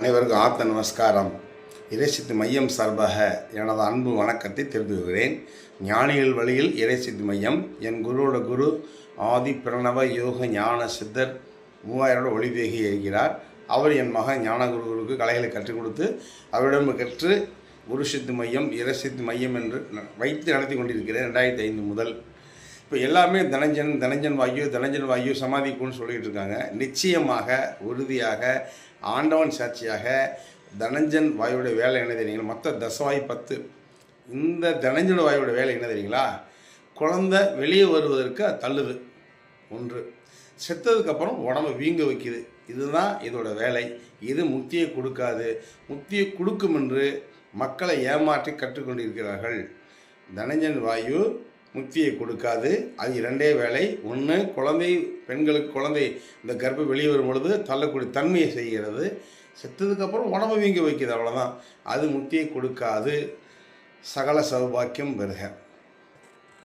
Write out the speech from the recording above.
அனைவருக்கும் ஆத்த நமஸ்காரம். இறைசித்தி மையம் சார்பாக எனது அன்பு வணக்கத்தை தெரிவிக்கிறேன். ஞானிகள் வழியில் இறைசித்தி மையம். என் குருவோட குரு ஆதி பிரணவ யோக ஞான சித்தர் 3000 ஒளிவேகி இருக்கிறார். அவர் என் மகன் ஞானகுருவுக்கு கலைகளை கற்றுக் கொடுத்து அவரிடம் கற்று குரு சித்தி மையம் இறைசித்தி மையம் என்று வைத்து நடத்தி கொண்டிருக்கிறேன் 2005 முதல். இப்போ எல்லாமே தனஞ்சன் வாயு சமாதிக்குன்னு சொல்லிகிட்டு இருக்காங்க. நிச்சயமாக உறுதியாக ஆண்டவன் சாட்சியாக தனஞ்சன் வாயுடைய வேலை என்ன தெரியுங்களா? மொத்த தசவாய் 10. இந்த தனஞ்சன் வாயுடைய வேலை என்ன தெரியுங்களா? குழந்தை வெளியே வருவதற்கு தள்ளுது ஒன்று, செத்ததுக்கப்புறம் உடம்பை வீங்க வைக்குது. இதுதான் இதோட வேலை. இது முக்தியை கொடுக்காது. முக்தியை கொடுக்கும் என்று மக்களை ஏமாற்றி கற்றுக்கொண்டிருக்கிறார்கள். தனஞ்சன் வாயு முக்தியை கொடுக்காது. அது இரண்டே வேலை. ஒன்று, பெண்களுக்கு குழந்தை இந்த கர்ப்பம் வெளியே வரும் பொழுது தள்ளக்கூடிய தன்மையை செய்கிறது. செத்ததுக்கப்புறம் உடம்பு வீங்க வைக்கிது, அவ்வளோதான். அது முக்தியை கொடுக்காது. சகல சௌபாக்கியம் பெறுக.